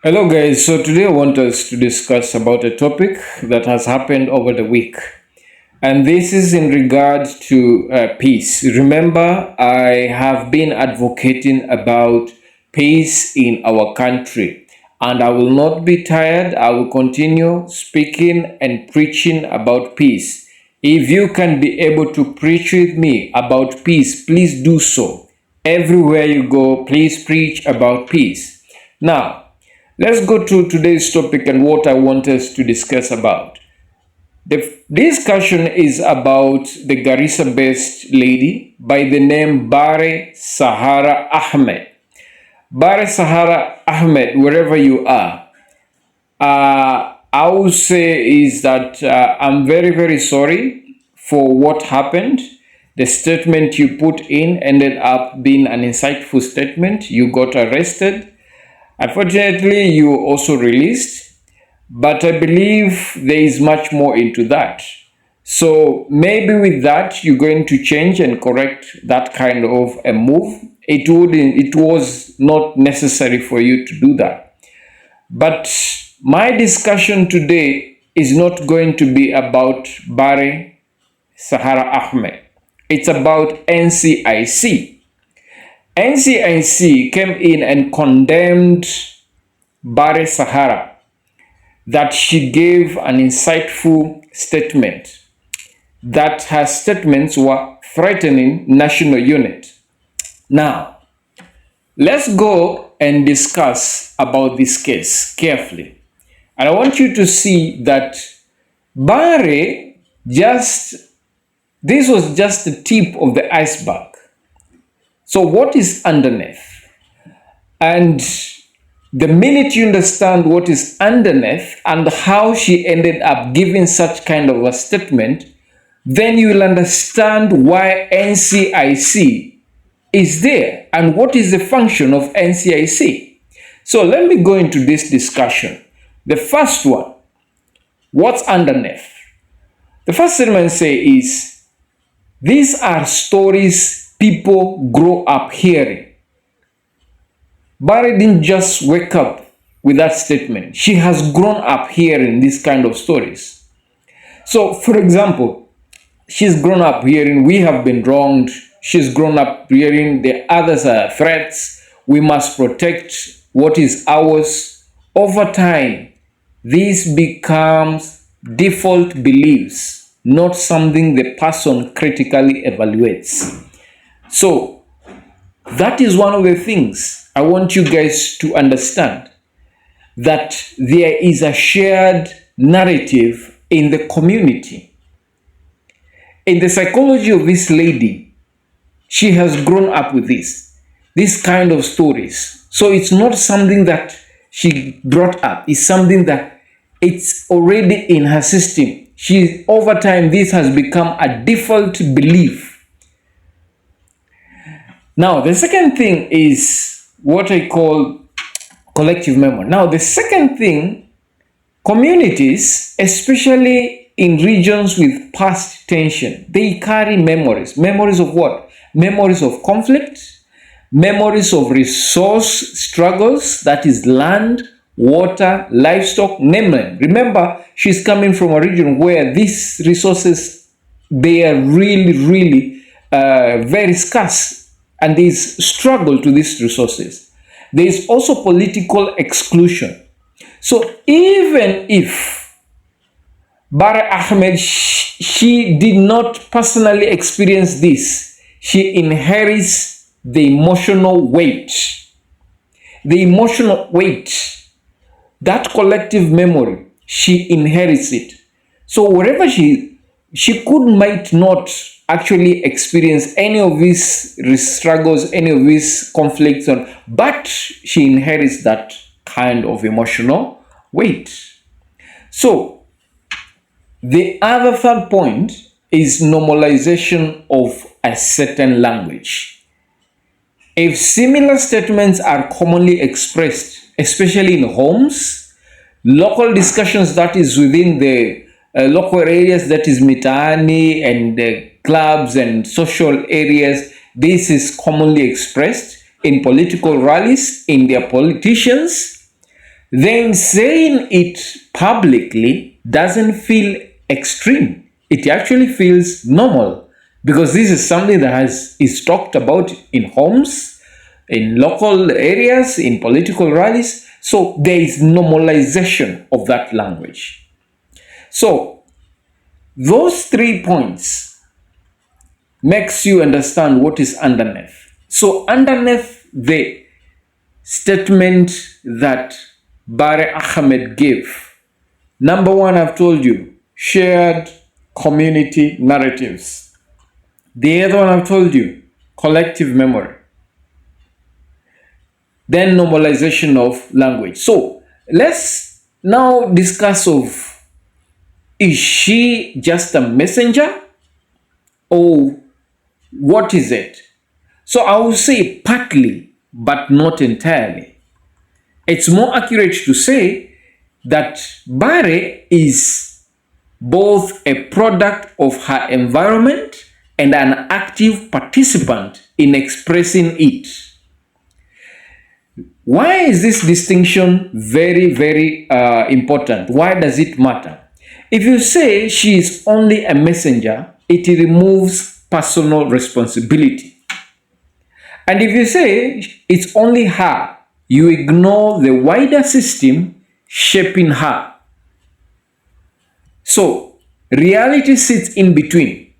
Hello guys, so today I want us to discuss about a topic that has happened over the week. And this is in regard to peace. Remember, I have been advocating about peace in our country. And I will not be tired. I will continue speaking and preaching about peace. If you can be able to preach with me about peace, please do so. Everywhere you go, please preach about peace. Now, let's go to today's topic and what I want us to discuss about. The discussion is about the Garissa-based lady by the name Bare Sahara Ahmed. Bare Sahara Ahmed, wherever you are, I would say is that I'm very, very sorry for what happened. The statement you put in ended up being an insightful statement. You got arrested. Unfortunately, you were also released, but I believe there is much more into that. So maybe with that, you're going to change and correct that kind of a move. It was not necessary for you to do that. But my discussion today is not going to be about Bare Sahara Ahmed. It's about NCIC. NCIC came in and condemned Bare Sahara that she gave an insightful statement, that her statements were threatening national unity. Now, let's go and discuss about this case carefully. And I want you to see that Bare this was just the tip of the iceberg. So what is underneath? And the minute you understand what is underneath and how she ended up giving such kind of a statement, then you will understand why NCIC is there and what is the function of NCIC. So let me go into this discussion. The first one, what's underneath? The first statement is, these are stories people grow up hearing. Barry didn't just wake up with that statement. She has grown up hearing these kind of stories. So, for example, she's grown up hearing, we have been wronged. She's grown up hearing, the others are threats. We must protect what is ours. Over time, this becomes default beliefs, not something the person critically evaluates. So, that is one of the things I want you guys to understand, that there is a shared narrative in the community. In the psychology of this lady, she has grown up with this kind of stories. So it's not something that she brought up, it's something that it's already in her system. Over time, this has become a default belief. Now, the second thing is what I call collective memory. Now, the second thing, communities, especially in regions with past tension, they carry memories. Memories of what? Memories of conflict, memories of resource struggles, that is land, water, livestock, name them. Remember, she's coming from a region where these resources, they are really very scarce. And there is struggle to these resources. There is also political exclusion. So even if Bare Ahmed, she did not personally experience this, she inherits the emotional weight. The emotional weight, that collective memory, she inherits it. So wherever she might not actually experience any of these struggles, any of these conflicts, but she inherits that kind of emotional weight. So the other third point is normalization of a certain language. If similar statements are commonly expressed, especially in homes, local discussions, that is within the local areas, that is mitaani and clubs and social areas, this is commonly expressed in political rallies, in their politicians, then saying it publicly doesn't feel extreme. It actually feels normal because this is something that is talked about in homes, in local areas, in political rallies. So there is normalization of that language. So those 3 points makes you understand what is underneath. So underneath the statement that Bare Ahmed gave, number one, I've told you, shared community narratives. The other one I've told you, collective memory. Then normalization of language. So let's now discuss of, is she just a messenger or what is it? So I will say partly, but not entirely. It's more accurate to say that Bare is both a product of her environment and an active participant in expressing it. Why is this distinction very, very important? Why does it matter? If you say she is only a messenger, it removes personal responsibility. And if you say it's only her, you ignore the wider system shaping her. So reality sits in between.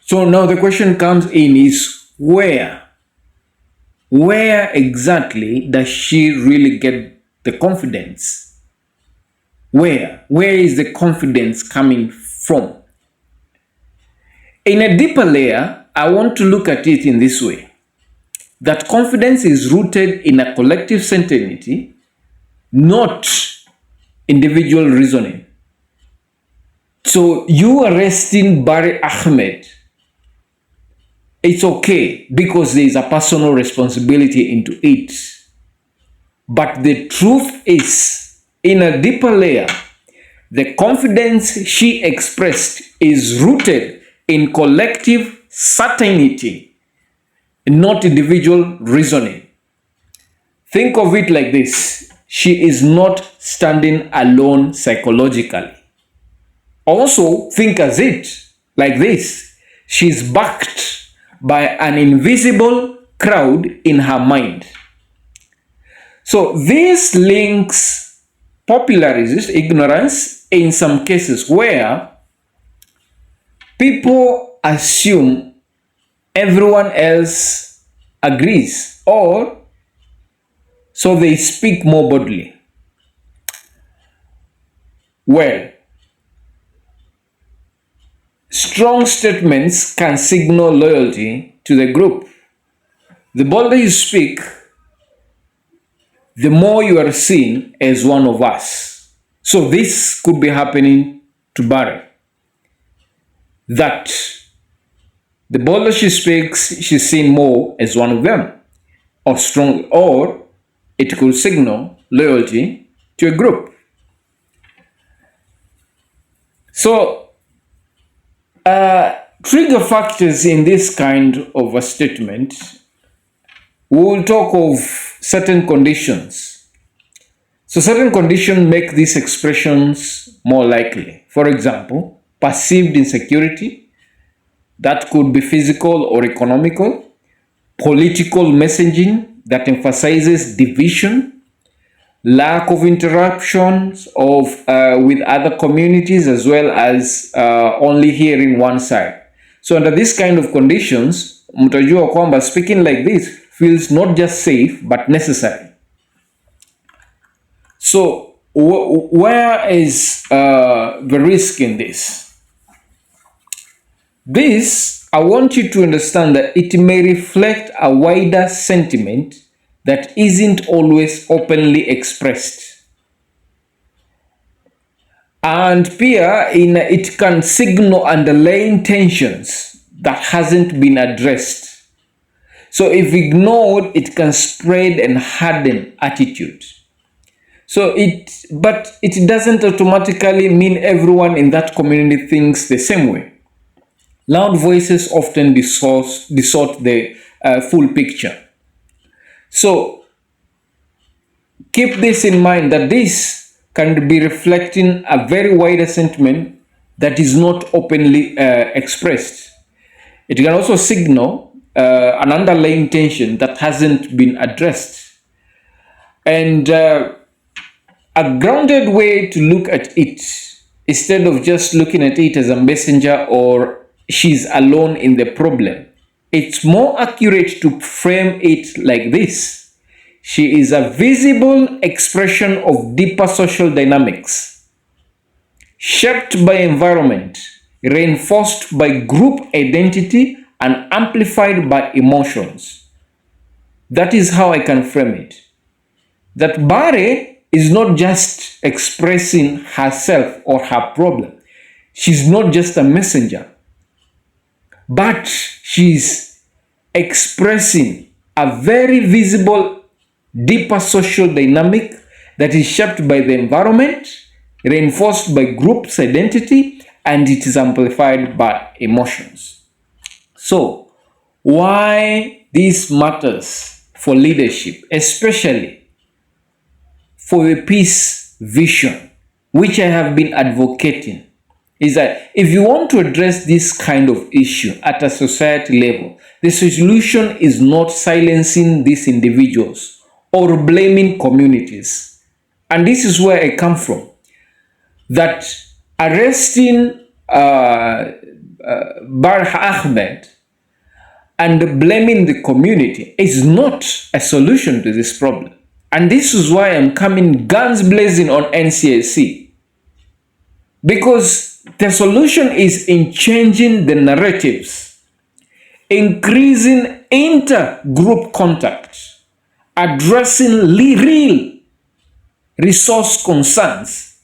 So now the question comes in is where exactly does she really get the confidence? Where is the confidence coming from? In a deeper layer, I want to look at it in this way, that confidence is rooted in a collective certainty, not individual reasoning. So you arresting Bare Ahmed, it's okay because there is a personal responsibility into it. But the truth is, in a deeper layer, the confidence she expressed is rooted in collective certainty, not individual reasoning. Think of it like this. She is not standing alone psychologically. Also, think as it like this. She's backed by an invisible crowd in her mind. So this links popularizes ignorance in some cases where people assume everyone else agrees, or so they speak more boldly. Well, strong statements can signal loyalty to the group. The bolder you speak, the more you are seen as one of us. So this could be happening to Barry. That the bolder she speaks, she's seen more as one of them, or strong, or it could signal loyalty to a group. So trigger factors in this kind of a statement, we will talk of certain conditions. So certain conditions make these expressions more likely. For example, perceived insecurity, that could be physical or economical. Political messaging that emphasizes division, lack of interactions with other communities, as well as only hearing one side. So under this kind of conditions, mtajua kwamba speaking like this feels not just safe but necessary. So where is the risk in this? This, I want you to understand that it may reflect a wider sentiment that isn't always openly expressed. And it can signal underlying tensions that hasn't been addressed. So if ignored, it can spread and harden attitude. But it doesn't automatically mean everyone in that community thinks the same way. Loud voices often distort the full picture. So Keep this in mind that this can be reflecting a very wider sentiment that is not openly expressed. It can also signal an underlying tension that hasn't been addressed. And a grounded way to look at it, instead of just looking at it as a messenger or she's alone in the problem, it's more accurate to frame it like this. She is a visible expression of deeper social dynamics, shaped by environment, reinforced by group identity, and amplified by emotions. That is how I can frame it. That Bare is not just expressing herself or her problem. She's not just a messenger, but she's expressing a very visible, deeper social dynamic that is shaped by the environment, reinforced by group's identity, and it is amplified by emotions. So, why this matters for leadership, especially for a peace vision, which I have been advocating, is that if you want to address this kind of issue at a society level, the solution is not silencing these individuals or blaming communities. And this is where I come from. That arresting Bar Ahmed and blaming the community is not a solution to this problem. And this is why I'm coming guns blazing on Ncic. Because the solution is in changing the narratives, increasing inter-group contact, addressing real resource concerns,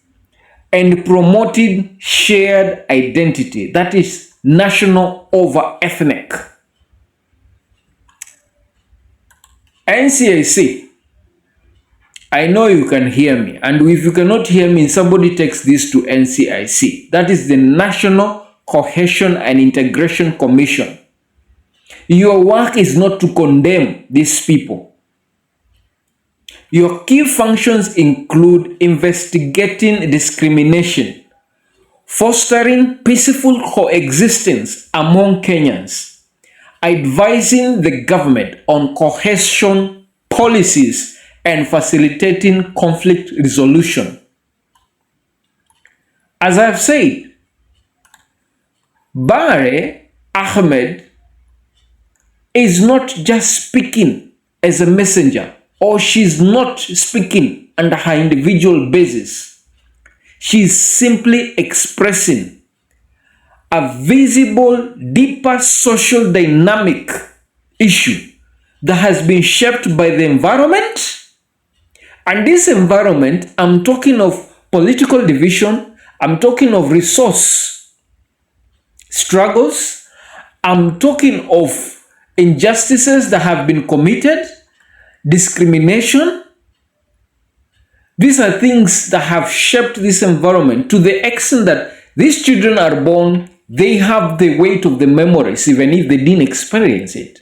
and promoting shared identity that is national over ethnic. Ncic, I know you can hear me, and if you cannot hear me, somebody takes this to NCIC. That is the National Cohesion and Integration Commission. Your work is not to condemn these people. Your key functions include investigating discrimination, fostering peaceful coexistence among Kenyans, advising the government on cohesion policies, and facilitating conflict resolution. As I've said, Bare Ahmed is not just speaking as a messenger, or she's not speaking under her individual basis. She's simply expressing a visible, deeper social dynamic issue that has been shaped by the environment. And this environment, I'm talking of political division, I'm talking of resource struggles, I'm talking of injustices that have been committed, discrimination. These are things that have shaped this environment to the extent that these children are born, they have the weight of the memories, even if they didn't experience it.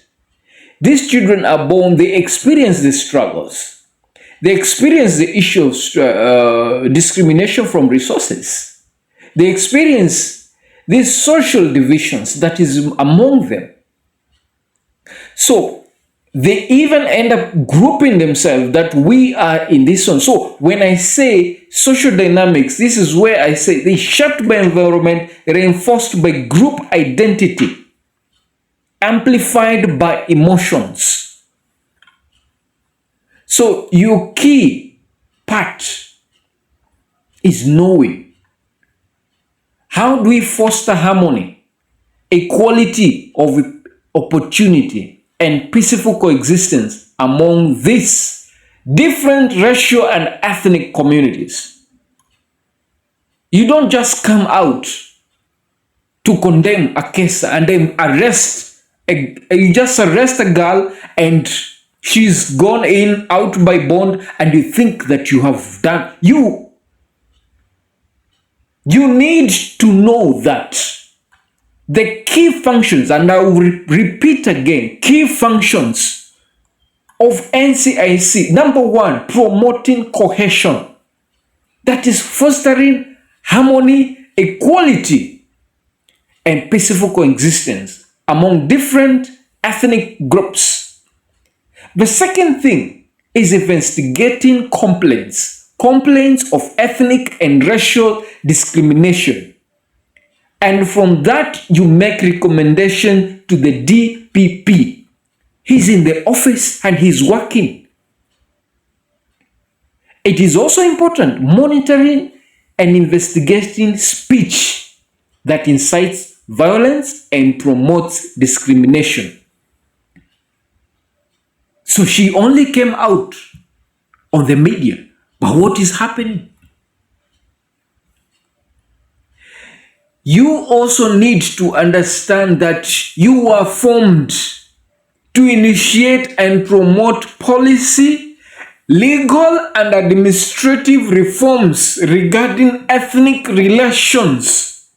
These children are born, they experience the struggles. They experience the issue of discrimination from resources. They experience these social divisions that is among them. So they even end up grouping themselves that we are in this one. So when I say social dynamics, this is where I say they shaped by environment, reinforced by group identity, amplified by emotions. So your key part is knowing how do we foster harmony, equality of opportunity, and peaceful coexistence among these different racial and ethnic communities. You don't just come out to condemn a case and then you just arrest a girl and she's gone in out by bond, and you think that you have done. You need to know that the key functions, and I will repeat again, key functions of NCIC. Number one, promoting cohesion. That is fostering harmony, equality, and peaceful coexistence among different ethnic groups. The second thing is investigating complaints of ethnic and racial discrimination. And from that, you make recommendation to the DPP. He's in the office and he's working. It is also important monitoring and investigating speech that incites violence and promotes discrimination. So she only came out on the media. But what is happening? You also need to understand that you are formed to initiate and promote policy, legal and administrative reforms regarding ethnic relations.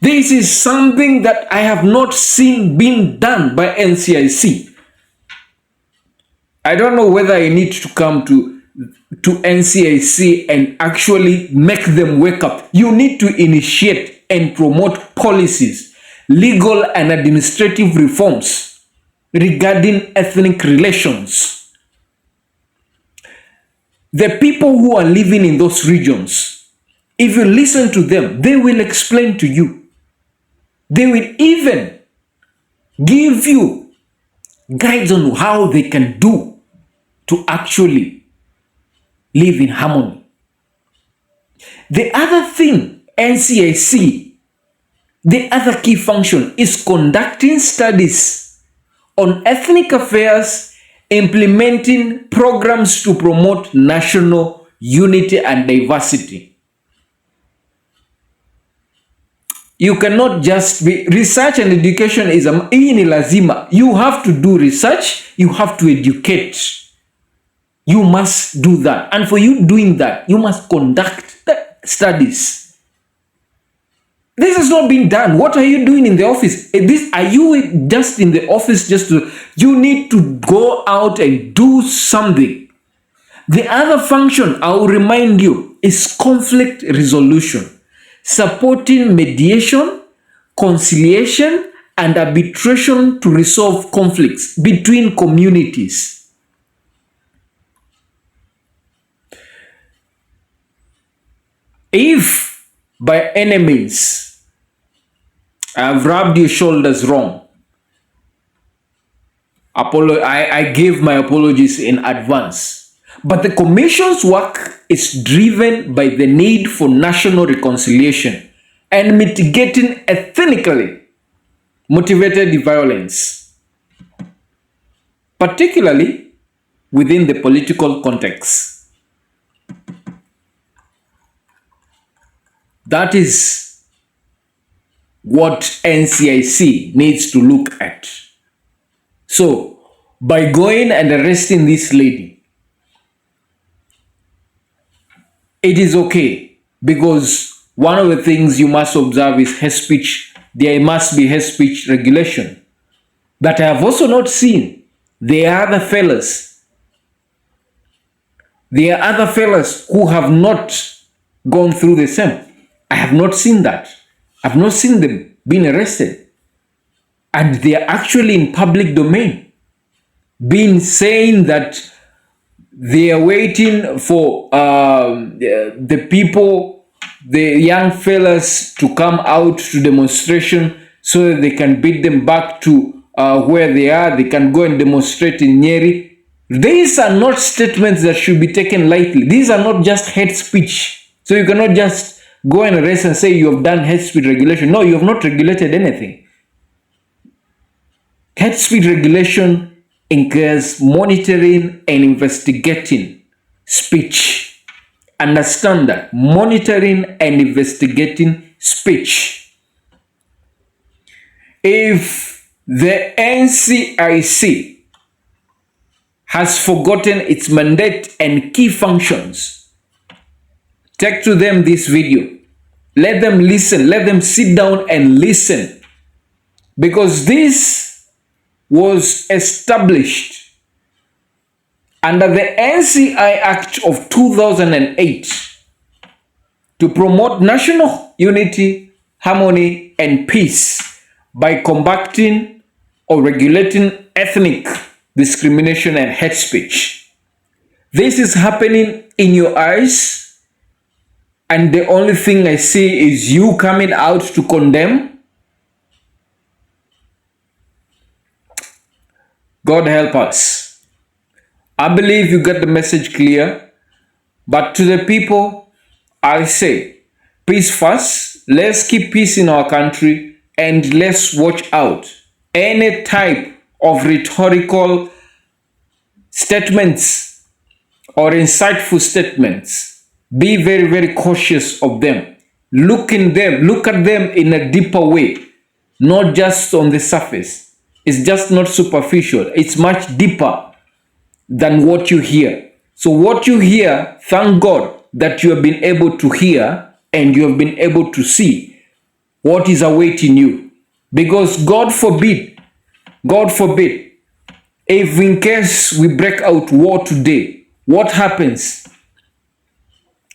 This is something that I have not seen being done by NCIC. I don't know whether I need to come to NCIC and actually make them wake up. You need to initiate and promote policies, legal and administrative reforms regarding ethnic relations. The people who are living in those regions, if you listen to them, they will explain to you. They will even give you guides on how they can do to actually live in harmony. The other thing, NCIC, the other key function is conducting studies on ethnic affairs, implementing programs to promote national unity and diversity. You cannot just be, research and education is hii ni lazima. You have to do research, you have to educate. You must do that. And for you doing that, you must conduct studies. This has not been done. What are you doing in the office? Are you just in the office you need to go out and do something. The other function, I will remind you, is conflict resolution. Supporting mediation, conciliation, and arbitration to resolve conflicts between communities. If by any means I've rubbed your shoulders wrong, I give my apologies in advance. But the Commission's work is driven by the need for national reconciliation and mitigating ethnically motivated violence, particularly within the political context. That is what NCIC needs to look at. So, by going and arresting this lady, it is okay, because one of the things you must observe is hate speech. There must be hate speech regulation. But I have also not seen there are other fellas. There are other fellas who have not gone through the same. I have not seen that. I've not seen them being arrested. And they are actually in public domain, being saying that they are waiting for the people, the young fellas, to come out to demonstration so that they can beat them back to where they are. They can go and demonstrate in Nyeri. These are not statements that should be taken lightly. These are not just hate speech. So you cannot just go and arrest and say you have done hate speech regulation. No, you have not regulated anything. Hate speech regulation includes monitoring and investigating speech. Understand that. Monitoring and investigating speech. If the NCIC has forgotten its mandate and key functions, take to them this video. Let them listen. Let them sit down and listen. Because this was established under the NCI Act of 2008 to promote national unity, harmony, and peace by combating or regulating ethnic discrimination and hate speech. This is happening in your eyes, and the only thing I see is you coming out to condemn. God help us. I believe you got the message clear, but to the people, I say, peace first. Let's keep peace in our country, and let's watch out any type of rhetorical statements or insightful statements. Be very, very cautious of them. Look at them in a deeper way, not just on the surface. It's just not superficial. It's much deeper than what you hear. So what you hear, thank God that you have been able to hear and you have been able to see what is awaiting you. Because God forbid, if in case we break out war today, what happens?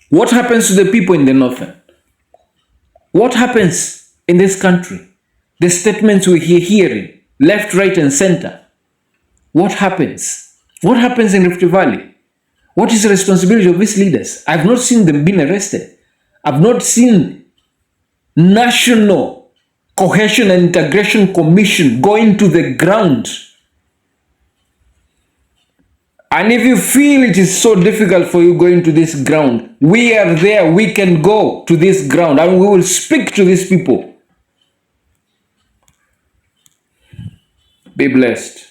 What happens to the people in the northern? What happens in this country? The statements we hear hearing, left, right, and center. What happens? What happens in Rift Valley? What is the responsibility of these leaders? I've not seen them being arrested. I've not seen National Cohesion and Integration Commission going to the ground. And if you feel it is so difficult for you going to this ground, we are there. We can go to this ground and we will speak to these people. Be blessed.